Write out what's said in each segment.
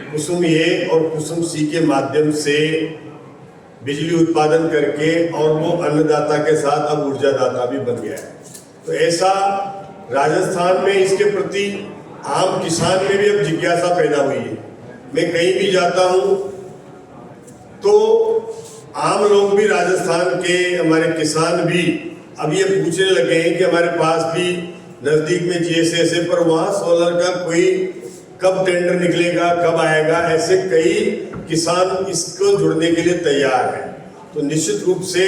कुसुम ए और कुसुम सी के माध्यम से बिजली उत्पादन करके और वो अन्नदाता के साथ अब ऊर्जादाता भी बन गया है। तो ऐसा राजस्थान में इसके प्रति आम किसान में भी अब जिज्ञासा पैदा हुई है। मैं कहीं भी जाता हूँ तो आम लोग भी, राजस्थान के हमारे किसान भी अब ये पूछने लगे हैं कि हमारे पास भी नज़दीक में GSS है, पर वहाँ सोलर का कोई कब टेंडर निकलेगा, कब आएगा, ऐसे कई किसान इसको जुड़ने के लिए तैयार हैं। तो निश्चित रूप से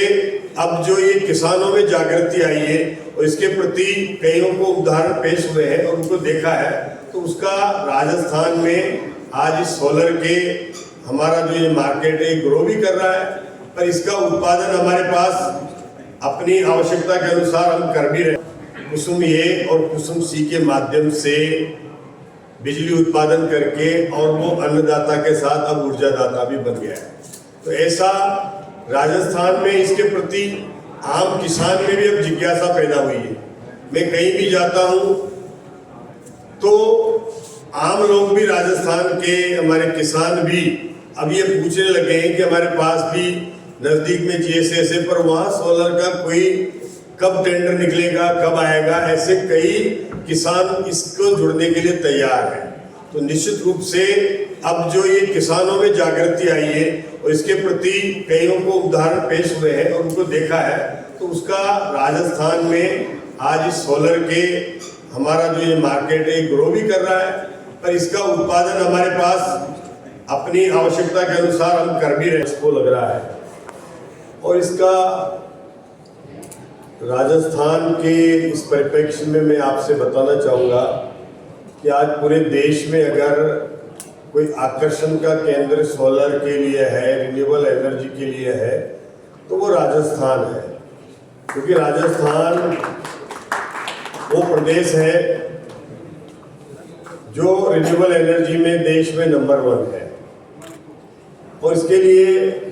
अब जो ये किसानों में जागृति आई है और इसके प्रति कईयों को उदाहरण पेश हुए हैं और उनको देखा है, तो उसका राजस्थान में आज इस सोलर के हमारा जो ये मार्केट है ग्रो भी कर रहा है, पर इसका उत्पादन हमारे पास अपनी आवश्यकता के अनुसार हम कर भी रहे हैं। कुसुम ए और कुसुम सी के माध्यम से बिजली उत्पादन करके और वो अन्नदाता के साथ अब ऊर्जादाता भी बन गया है। तो ऐसा राजस्थान में इसके प्रति आम किसान में भी अब जिज्ञासा पैदा हुई है। मैं कहीं भी जाता हूँ तो आम लोग भी, राजस्थान के हमारे किसान भी अब ये पूछने लगे हैं कि हमारे पास भी नज़दीक में GSS है, पर वहाँ सोलर का कोई कब टेंडर निकलेगा, कब आएगा, ऐसे कई किसान इसको जुड़ने के लिए तैयार हैं। तो निश्चित रूप से अब जो ये किसानों में जागृति आई है और इसके प्रति कईयों को उदाहरण पेश हुए हैं और उनको देखा है, तो उसका राजस्थान में आज इस सोलर के हमारा जो ये मार्केट है ग्रो भी कर रहा है, पर इसका उत्पादन हमारे पास अपनी आवश्यकता के अनुसार हम कर भी रहे इसको लग रहा है। और इसका राजस्थान के इस परिप्रेक्ष्य में मैं आपसे बताना चाहूँगा कि आज पूरे देश में अगर कोई आकर्षण का केंद्र सोलर के लिए है, रिन्यूएबल एनर्जी के लिए है, तो वो राजस्थान है। क्योंकि राजस्थान वो प्रदेश है जो रिन्यूएबल एनर्जी में देश में नंबर 1 है। और इसके लिए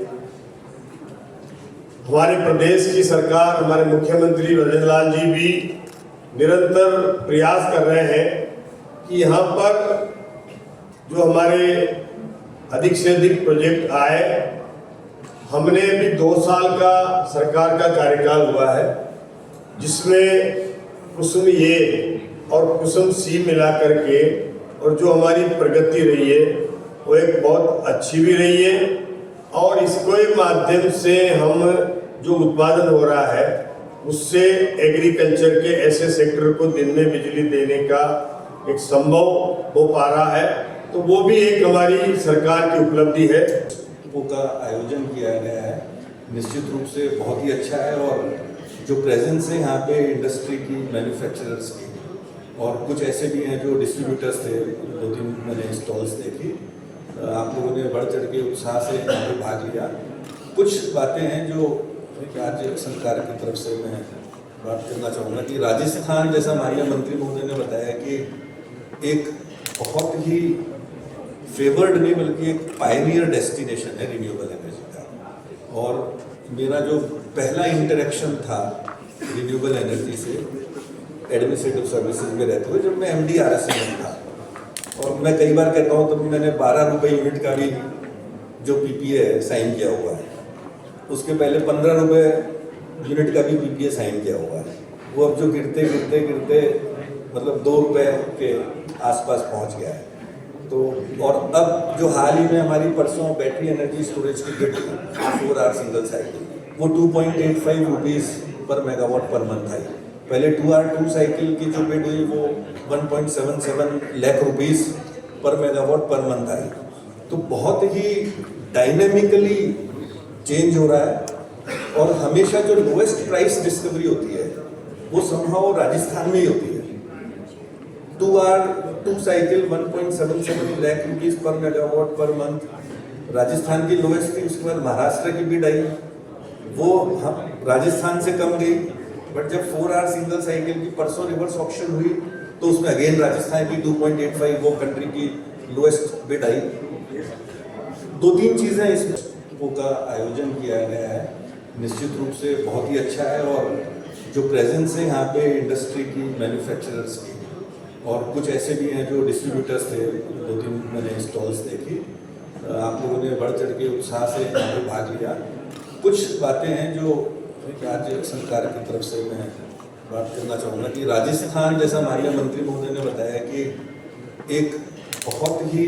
हमारे प्रदेश की सरकार, हमारे मुख्यमंत्री भजन लाल जी भी निरंतर प्रयास कर रहे हैं कि यहाँ पर जो हमारे अधिक से अधिक प्रोजेक्ट आए। हमने भी 2 साल का सरकार का कार्यकाल हुआ है, जिसमें कुसुम ए और कुसुम सी मिला करके और जो हमारी प्रगति रही है वो एक बहुत अच्छी भी रही है। और इसके माध्यम से हम जो उत्पादन हो रहा है उससे एग्रीकल्चर के ऐसे सेक्टर को दिन में बिजली देने का एक संभव हो पा रहा है। तो वो भी एक हमारी सरकार की उपलब्धि है। का आयोजन किया गया है, निश्चित रूप से बहुत ही अच्छा है। और जो प्रेजेंस है यहाँ पे इंडस्ट्री की, मैन्युफैक्चरर्स की, और कुछ ऐसे भी हैं जो डिस्ट्रीब्यूटर्स थे, 2-3 मैंने स्टॉल्स देखी। आप लोगों ने बढ़ चढ़ के उत्साह से यहाँ पे भाग लिया। कुछ बातें हैं जो राज्य सरकार की तरफ से मैं बात करना चाहूँगा कि राजस्थान, जैसा माननीय मंत्री महोदय ने बताया, कि एक बहुत ही फेवर्ड नहीं बल्कि एक पायनियर डेस्टिनेशन है रिन्यूएबल एनर्जी का। और मेरा जो पहला इंटरेक्शन था रिन्यूएबल एनर्जी से एडमिनिस्ट्रेटिव सर्विसेज में रहते हुए, जब मैं MD RSM में था, और मैं कई बार कहता हूँ, तब मैंने 12 रुपये यूनिट का भी जो PPA है साइन किया हुआ है। उसके पहले 15 रुपये यूनिट का भी PPA साइन किया हुआ है। वो अब जो गिरते गिरते गिरते मतलब 2 रुपये के आसपास पहुँच गया है। तो और अब जो हाल ही में हमारी परसों बैटरी एनर्जी स्टोरेज की बिड 4 आवर सिंगल साइकिल, वो 2.85 रुपीज़ पर मेगावाट पर मंथ आई। पहले 2 आवर 2 साइकिल की जो बिड हुई वो 1.77 लाख रुपीज़ पर मेगावाट पर मंथ आई। तो बहुत ही डायनेमिकली चेंज हो रहा है। और हमेशा जो लोएस्ट प्राइस डिस्कवरी होती है वो समहाउ राजस्थान में ही होती है। 2 आवर 2 साइकिल 1.77 लाख रुपीज़ पर मेगावाट पर मंथ राजस्थान की लोएस्ट थी। उसके बाद महाराष्ट्र की बिड आई, वो राजस्थान से कम गई। बट जब 4 आवर सिंगल साइकिल की परसों रिवर्स ऑक्शन हुई तो उसमें अगेन राजस्थान की 2.85 वो कंट्री की लोएस्ट बिड आई। 2-3 चीज़ें इसमें का आयोजन किया गया है, निश्चित रूप से बहुत ही अच्छा है। और जो प्रेजेंस है यहाँ पे इंडस्ट्री की, मैन्युफैक्चरर्स की, और कुछ ऐसे भी हैं जो डिस्ट्रीब्यूटर्स थे, 2-3 मैंने स्टॉल्स देखी। आप लोगों ने बढ़ चढ़ के उत्साह से यहाँ पे भाग लिया। कुछ बातें हैं जो राज्य सरकार की तरफ से मैं बात करना चाहूँगा कि राजस्थान, जैसा माननीय मंत्री महोदय ने बताया, कि एक बहुत ही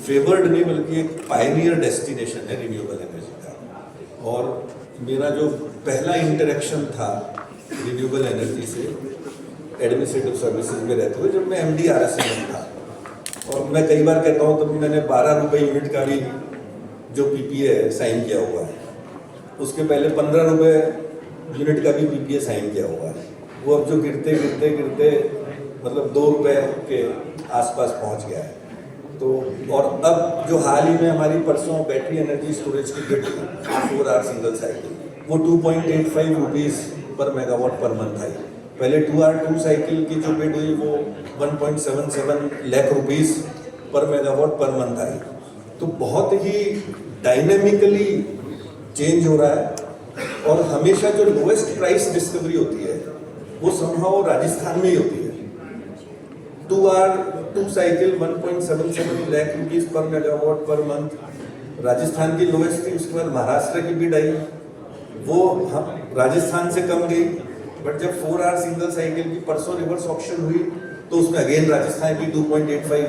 फेवर्ड नहीं बल्कि एक पायनियर डेस्टिनेशन है रिन्यूएबल एनर्जी का। और मेरा जो पहला इंटरेक्शन था रिन्यूएबल एनर्जी से एडमिनिस्ट्रेटिव सर्विसेज में रहते हुए, जब मैं MDRS में था, और मैं कई बार कहता हूँ तभी मैंने 12 रुपये यूनिट का भी जो PPA साइन किया हुआ है, उसके पहले 15 रुपये यूनिट का भी PPA साइन किया हुआ है। वो अब जो गिरते गिरते गिरते मतलब 2 रुपये के आसपास पहुँच गया है। तो और अब जो हाल ही में हमारी परसों बैटरी एनर्जी स्टोरेज की बिड 4 आवर सिंगल साइकिल, वो 2.85 रुपीज़ पर मेगावाट पर मंथ आई। पहले 2 आवर 2 साइकिल की जो बिड हुई वो 1.77 लाख रुपीज़ पर मेगावाट पर मंथ आई। तो बहुत ही डायनेमिकली चेंज हो रहा है, और हमेशा जो लोएस्ट प्राइस डिस्कवरी होती है वो समहाउ राजस्थान में ही होती है। 2 आवर 2 साइकिल 1.77 लाख रुपीज़ पर मेगावाट पर मंथ राजस्थान की लोएस्ट थी। उसके बाद महाराष्ट्र की बिड आई, वो हम राजस्थान से कम गई। बट जब 4 आवर सिंगल साइकिल की परसों रिवर्स ऑक्शन हुई तो उसमें अगेन राजस्थान की 2.85